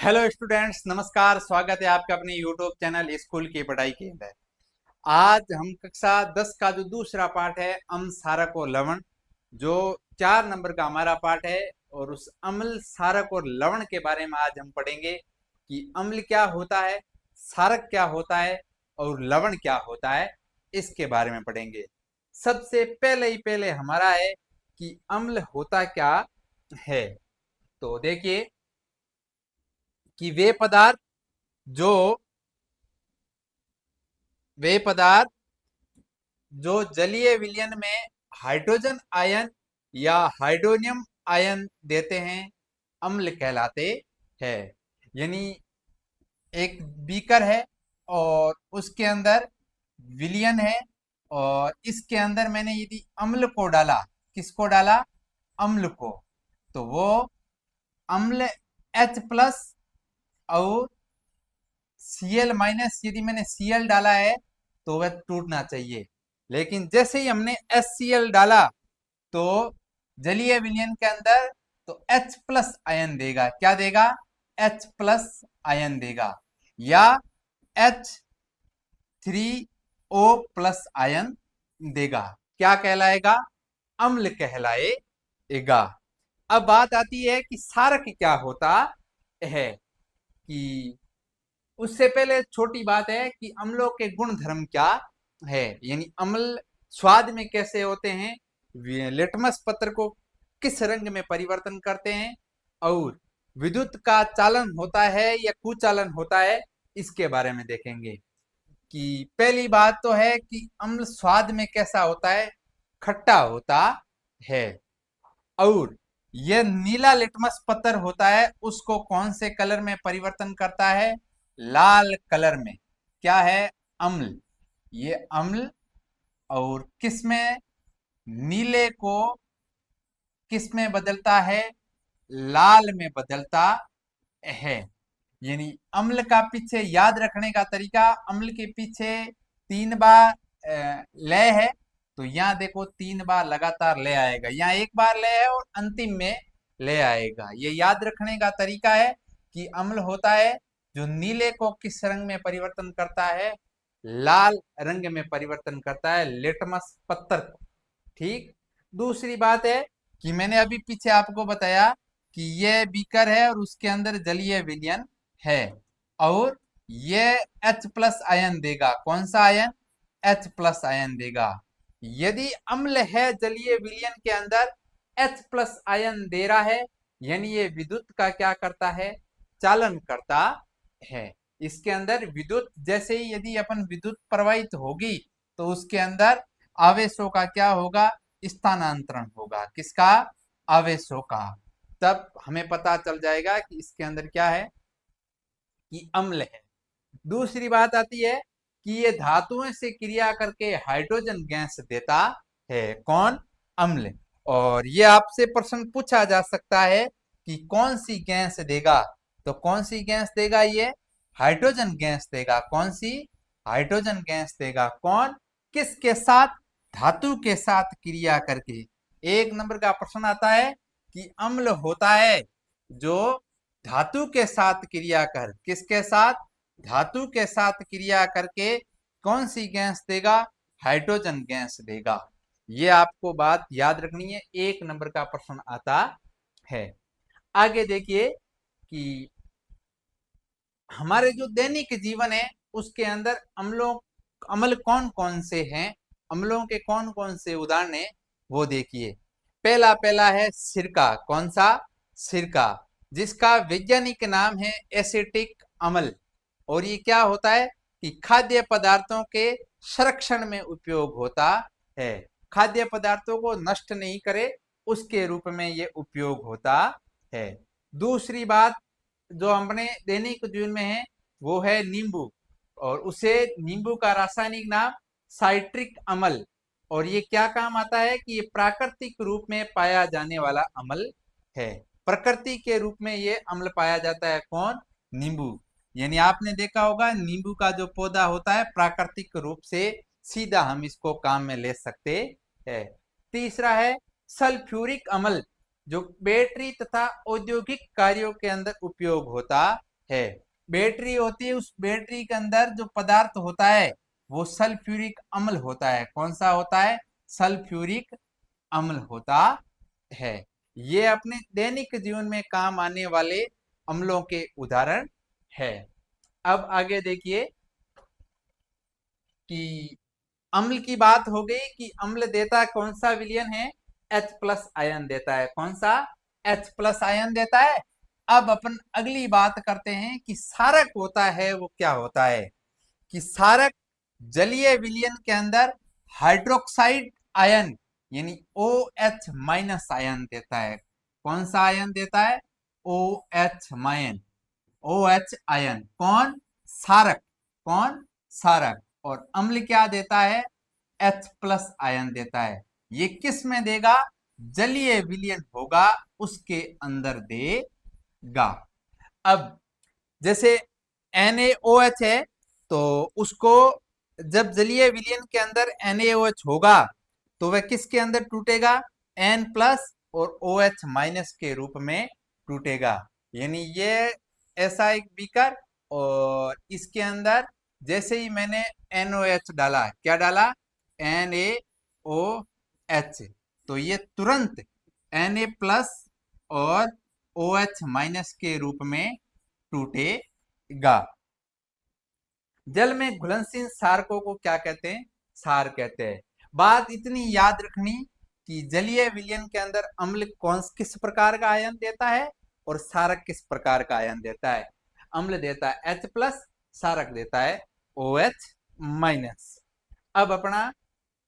Hello students, नमस्कार। स्वागत है आपका अपने यूट्यूब चैनल स्कूल की पढ़ाई के अंदर। आज हम कक्षा 10 का जो दूसरा पार्ट है अम्ल क्षारक और लवण, जो 4 नंबर का हमारा पार्ट है, और उस अम्ल क्षारक और लवण के बारे में आज हम पढ़ेंगे कि अम्ल क्या होता है, क्षारक क्या होता है और लवण क्या होता है, इसके बारे में पढ़ेंगे। सबसे पहले हमारा है कि अम्ल होता क्या है। तो देखिए कि जो वे पदार्थ जो जलीय विलयन में हाइड्रोजन आयन या हाइड्रोनियम आयन देते हैं, अम्ल कहलाते हैं। यानी एक बीकर है और उसके अंदर विलयन है, और इसके अंदर मैंने यदि अम्ल को डाला, किसको डाला? अम्ल को, तो वो अम्ल H+ और Cl- यदि मैंने Cl डाला है तो वह टूटना चाहिए। लेकिन जैसे ही हमने HCl डाला तो जलीय विलयन के अंदर तो H+ आयन देगा। क्या देगा? H+ आयन देगा, या H3O+ आयन देगा। क्या कहलाएगा? अम्ल कहलाएगा। अब बात आती है कि क्षारक क्या होता है। कि उससे पहले छोटी बात है कि अम्लों के गुण धर्म क्या है, यानी अम्ल स्वाद में कैसे होते हैं, लिटमस पत्र को किस रंग में परिवर्तन करते हैं, और विद्युत का चालन होता है या कुचालन होता है, इसके बारे में देखेंगे। कि पहली बात तो है कि अम्ल स्वाद में कैसा होता है? खट्टा होता है। और यह नीला लिटमस पत्थर होता है, उसको कौन से कलर में परिवर्तन करता है? लाल कलर में। क्या है? अम्ल। ये अम्ल, और किस में? नीले को किस में बदलता है? लाल में बदलता है। यानी अम्ल का पीछे याद रखने का तरीका, अम्ल के पीछे 3 बार लय है, तो यहाँ देखो 3 बार लगातार ले आएगा, यहाँ एक बार ले है और अंतिम में ले आएगा। ये याद रखने का तरीका है कि अम्ल होता है जो नीले को किस रंग में परिवर्तन करता है? लाल रंग में परिवर्तन करता है, लिटमस पत्थर को। ठीक। दूसरी बात है कि मैंने अभी पीछे आपको बताया कि यह बीकर है और उसके अंदर जलीय विलयन है, और यह H+ आयन देगा। कौन सा आयन? H+ आयन देगा। यदि अम्ल है जलीय विलयन के अंदर, H+ आयन दे रहा है, यानी ये विद्युत का क्या करता है? चालन करता है। इसके अंदर विद्युत, जैसे ही यदि अपन विद्युत प्रवाहित होगी तो उसके अंदर आवेशों का क्या होगा? स्थानांतरण होगा। किसका? आवेशों का। तब हमें पता चल जाएगा कि इसके अंदर क्या है, कि अम्ल है। दूसरी बात आती है कि ये धातुओं से क्रिया करके हाइड्रोजन गैस देता है। कौन? अम्ल। और ये आपसे प्रश्न पूछा जा सकता है कि कौन सी गैस देगा। तो कौन सी गैस देगा? ये हाइड्रोजन गैस देगा। कौन सी? हाइड्रोजन गैस देगा। कौन? किसके साथ? धातु के साथ क्रिया करके। 1 नंबर का प्रश्न आता है कि अम्ल होता है जो धातु के साथ क्रिया कर, किसके साथ? धातु के साथ क्रिया करके कौन सी गैस देगा? हाइड्रोजन गैस देगा। ये आपको बात याद रखनी है, 1 नंबर का प्रश्न आता है। आगे देखिए कि हमारे जो दैनिक जीवन है उसके अंदर अम्ल कौन कौन से हैं, अम्लों के कौन कौन से उदाहरण है, वो देखिए। पहला पहला है सिरका। कौन सा? सिरका, जिसका वैज्ञानिक नाम है एसिटिक अम्ल। और ये क्या होता है कि खाद्य पदार्थों के संरक्षण में उपयोग होता है। खाद्य पदार्थों को नष्ट नहीं करे, उसके रूप में ये उपयोग होता है। दूसरी बात जो अपने दैनिक जीवन में है वो है नींबू, और उसे नींबू का रासायनिक नाम साइट्रिक अम्ल। और ये क्या काम आता है कि ये प्राकृतिक रूप में पाया जाने वाला अम्ल है। प्रकृति के रूप में ये अम्ल पाया जाता है। कौन? नींबू। यानी आपने देखा होगा नींबू का जो पौधा होता है प्राकृतिक रूप से सीधा हम इसको काम में ले सकते हैं। तीसरा है सल्फ्यूरिक अम्ल, जो बैटरी तथा औद्योगिक कार्यों के अंदर उपयोग होता है। बैटरी होती है, उस बैटरी के अंदर जो पदार्थ होता है वो सल्फ्यूरिक अम्ल होता है। कौन सा होता है? सल्फ्यूरिक अम्ल होता है। ये अपने दैनिक जीवन में काम आने वाले अम्लों के उदाहरण है। अब आगे देखिए कि अम्ल की बात हो गई कि अम्ल देता कौन सा विलयन है? H प्लस आयन देता है। कौन सा? H प्लस आयन देता है। अब अपन अगली बात करते हैं कि क्षारक होता है वो क्या होता है? कि क्षारक जलीय विलयन के अंदर हाइड्रोक्साइड आयन यानी OH माइनस आयन देता है। कौन सा आयन देता है? OH mine OH ion. कौन? क्षारक। कौन? क्षारक। और अम्ल क्या देता है? H प्लस आयन देता है। ये किस में देगा? जलीय विलयन होगा उसके अंदर देगा। अब जैसे NaOH है तो उसको जब जलीय विलयन के अंदर NaOH होगा तो वह किसके अंदर टूटेगा? N प्लस और OH माइनस के रूप में टूटेगा। यानी ये ऐसा एक बीकर, और इसके अंदर जैसे ही मैंने NaOH डाला, क्या डाला? NaOH, तो ये तुरंत Na प्लस और OH माइनस के रूप में टूटेगा। जल में घुलनशील क्षारकों को क्या कहते हैं? क्षार कहते हैं। बात इतनी याद रखनी कि जलीय विलयन के अंदर अम्ल किस प्रकार का आयन देता है और क्षारक किस प्रकार का आयन देता है। अम्ल देता है H प्लस, क्षारक देता है OH माइनस। अब अपना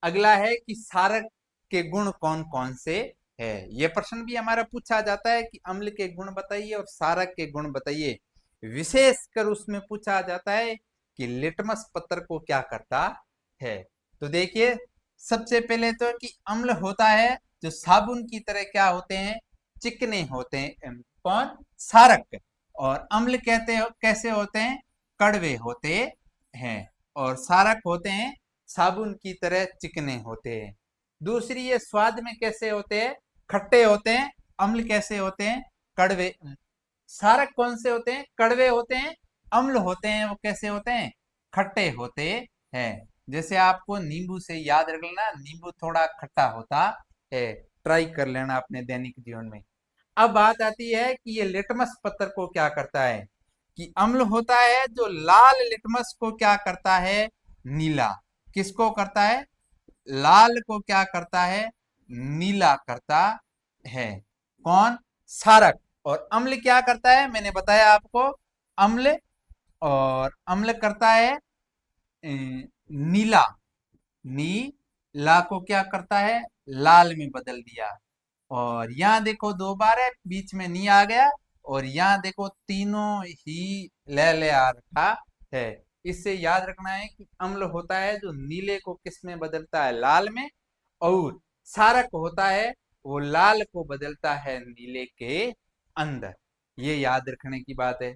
अगला है कि क्षारक के गुण कौन कौन से है। यह प्रश्न भी हमारा पूछा जाता है कि अम्ल के गुण बताइए और क्षारक के गुण बताइए। विशेषकर उसमें पूछा जाता है कि लिटमस पत्र को क्या करता है। तो देखिए सबसे पहले तो कि अम्ल होता है जो साबुन की तरह क्या होते हैं? चिकने होते हैं। कौन? क्षारक। और अम्ल कहते हो कैसे होते हैं? कड़वे होते हैं। और क्षारक होते हैं साबुन की तरह चिकने होते हैं। दूसरी, ये स्वाद में कैसे होते हैं? खट्टे होते हैं। अम्ल कैसे होते हैं? कड़वे। क्षारक कौन से होते हैं? कड़वे होते हैं। अम्ल होते हैं वो कैसे होते हैं? खट्टे होते हैं। जैसे आपको नींबू से याद रख लेना, नींबू थोड़ा खट्टा होता है। ट्राई कर लेना अपने दैनिक जीवन में। अब बात आती है कि ये लिटमस पत्र को क्या करता है। कि अम्ल होता है जो लाल लिटमस को क्या करता है? नीला। किसको करता है? लाल को क्या करता है? नीला करता है। कौन? क्षारक। और अम्ल क्या करता है? मैंने बताया आपको, अम्ल और अम्ल करता है नीला। नीला को क्या करता है? लाल में बदल दिया। और यहाँ देखो दो बार है, बीच में नी आ गया, और यहाँ देखो तीनों ही ले आ रखा है। इससे याद रखना है कि अम्ल होता है जो नीले को किस में बदलता है? लाल में। और क्षारक होता है वो लाल को बदलता है नीले के अंदर। ये याद रखने की बात है।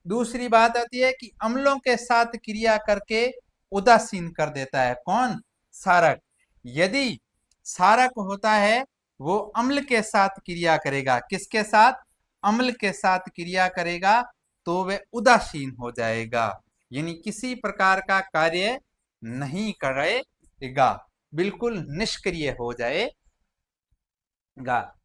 दूसरी बात आती है कि अम्लों के साथ क्रिया करके उदासीन कर देता है। कौन? क्षारक। यदि क्षारक होता है वो अम्ल के साथ क्रिया करेगा। किसके साथ? अम्ल के साथ क्रिया करेगा तो वह उदासीन हो जाएगा, यानी किसी प्रकार का कार्य नहीं करेगा, बिल्कुल निष्क्रिय हो जाएगा।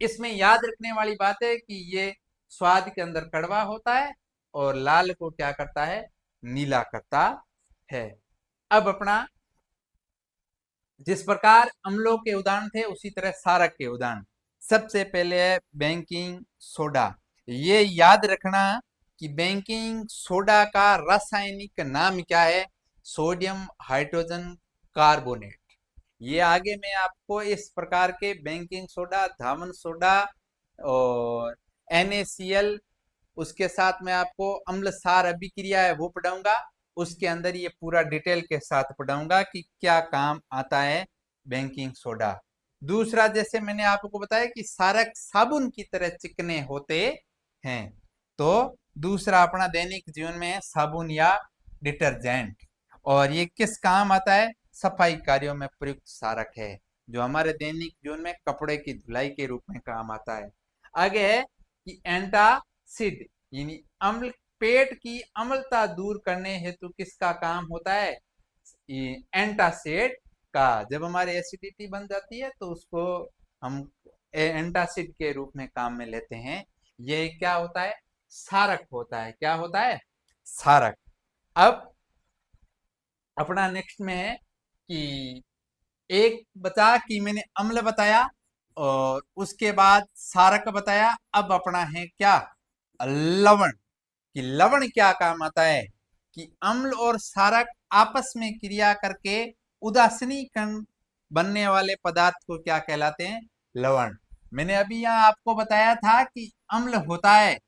इसमें याद रखने वाली बात है कि ये स्वाद के अंदर कड़वा होता है और लाल को क्या करता है? नीला करता है। अब अपना जिस प्रकार अम्लों के उदाहरण थे उसी तरह क्षारक के उदाहरण। सबसे पहले है बेकिंग सोडा। ये याद रखना कि बेकिंग सोडा का रासायनिक नाम क्या है? Sodium hydrogen carbonate. ये आगे मैं आपको इस प्रकार के बेकिंग सोडा, धामन सोडा और NaCl, उसके साथ में आपको अम्ल क्षार अभिक्रिया है वो पढ़ाऊंगा। उसके अंदर ये पूरा डिटेल के साथ पढ़ाऊंगा कि क्या काम आता है बेकिंग सोडा। दूसरा, जैसे मैंने आपको बताया कि क्षारक साबुन की तरह चिकने होते हैं, तो दूसरा अपना दैनिक जीवन में है साबुन या डिटर्जेंट। और ये किस काम आता है? सफाई कार्यों में प्रयुक्त क्षारक है जो हमारे दैनिक जीवन में कपड़े की धुलाई के रूप में काम आता है। आगे है कि एंटासिड, यानी अम्ल पेट की अम्लता दूर करने हेतु किसका काम होता है? एंटासिड का। जब हमारी एसिडिटी बन जाती है तो उसको हम एंटासिड के रूप में काम में लेते हैं। ये क्या होता है? क्षारक होता है। क्या होता है? क्षारक। अब अपना नेक्स्ट में है कि एक बता कि मैंने अम्ल बताया और उसके बाद क्षारक बताया। अब अपना है क्या? लवण। कि लवण क्या काम आता है? कि अम्ल और क्षारक आपस में क्रिया करके उदासीनीकरण बनने वाले पदार्थ को क्या कहलाते हैं? लवण। मैंने अभी यहां आपको बताया था कि अम्ल होता है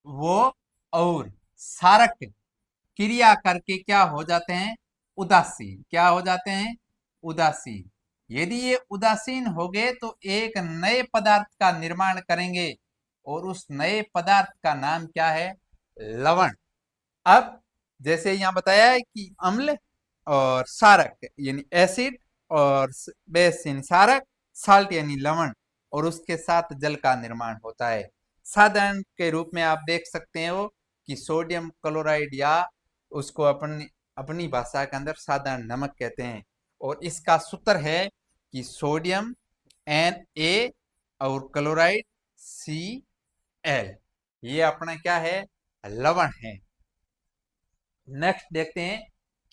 वो, और क्षारक क्रिया करके क्या हो जाते हैं? उदासीन। क्या हो जाते हैं? उदासीन। यदि ये उदासीन हो गए तो एक नए पदार्थ का निर्माण करेंगे और उस नए पदार्थ का नाम क्या है? लवण। अब जैसे यहां बताया है कि अम्ल और क्षारक यानी एसिड और बेस यानी क्षारक, साल्ट यानी लवण, और उसके साथ जल का निर्माण होता है। साधारण के रूप में आप देख सकते हो कि सोडियम क्लोराइड, या उसको अपनी अपनी भाषा के अंदर साधारण नमक कहते हैं। और इसका सूत्र है कि सोडियम Na और क्लोराइड Cl। ये अपना क्या है? लवण है। नेक्स्ट देखते हैं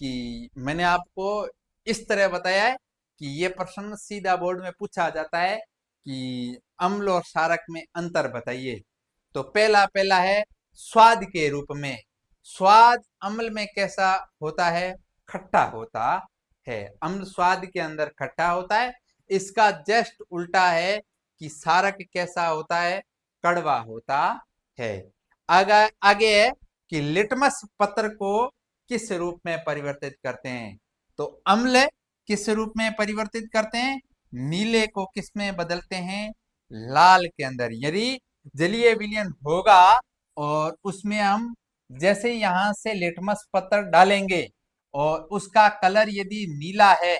कि मैंने आपको इस तरह बताया है कि ये प्रश्न सीधा बोर्ड में पूछा जाता है कि अम्ल और क्षारक में अंतर बताइए। तो पहला पहला है स्वाद के रूप में। स्वाद अम्ल में कैसा होता है? खट्टा होता है। अम्ल स्वाद के अंदर खट्टा होता है। इसका जस्ट उल्टा है कि क्षारक कैसा होता है? कड़वा होता है। आगे आगे है कि लिटमस पत्र को किस रूप में परिवर्तित करते हैं? तो अम्ल किस रूप में परिवर्तित करते हैं? नीले को किस में बदलते हैं? लाल के अंदर। यदि जलीय विलयन होगा और उसमें हम जैसे यहां से लिटमस पत्र डालेंगे और उसका कलर यदि नीला है,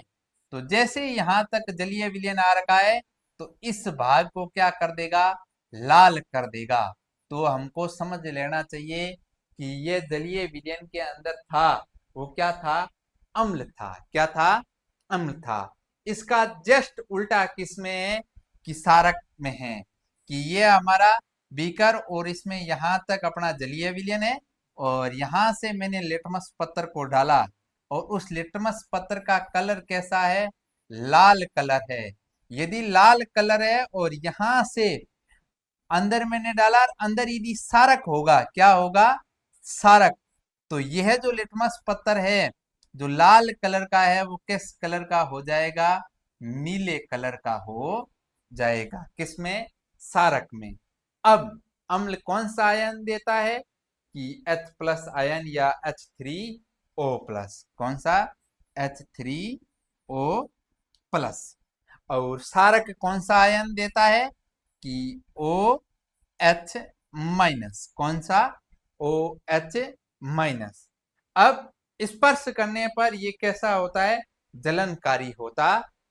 तो जैसे यहां तक जलीय विलयन आ रखा है तो इस भाग को क्या कर देगा? लाल कर देगा। तो हमको समझ लेना चाहिए कि ये जलीय विलयन के अंदर था वो क्या था? अम्ल था। क्या था? अम्ल था। इसका जस्ट उल्टा किसमें है? कि क्षारक में है। कि ये हमारा बीकर और इसमें यहां तक अपना जलीय विलयन है और यहां से मैंने लिटमस पत्र को डाला और उस लिटमस पत्र का कलर कैसा है? लाल कलर है। यदि लाल कलर है और यहां से अंदर मैंने डाला, अंदर यदि क्षारक होगा, क्या होगा? क्षारक। तो यह जो लिटमस पत्थर है जो लाल कलर का है वो किस कलर का हो जाएगा? नीले कलर का हो जाएगा। किसमें? क्षारक में। अब अम्ल कौन सा आयन देता है? कि H प्लस आयन या H3O प्लस। कौन सा? H3O plus. और क्षारक कौन सा आयन देता है? कि OH माइनस। कौन सा? OH minus. अब स्पर्श करने पर ये कैसा होता है? जलनकारी होता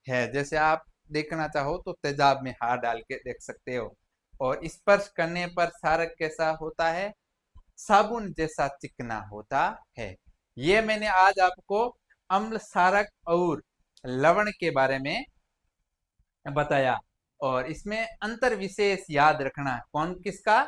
है। जैसे आप देखना चाहो तो तेजाब में हाथ डाल के देख सकते हो। और स्पर्श करने पर क्षारक कैसा होता है? साबुन जैसा चिकना होता है। ये मैंने आज आपको अम्ल, क्षारक और लवण के बारे में बताया। और इसमें अंतर विशेष याद रखना। कौन किसका?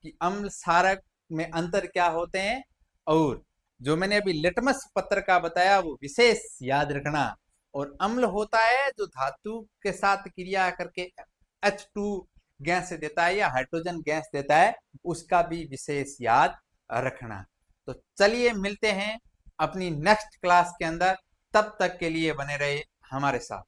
कि अम्ल क्षारक में अंतर क्या होते हैं, और जो मैंने अभी लिटमस पत्र का बताया वो विशेष याद रखना। और अम्ल होता है जो धातु के साथ क्रिया करके H2 गैस देता है या हाइड्रोजन गैस देता है, उसका भी विशेष याद रखना। तो चलिए मिलते हैं अपनी नेक्स्ट क्लास के अंदर। तब तक के लिए बने रहे हमारे साथ।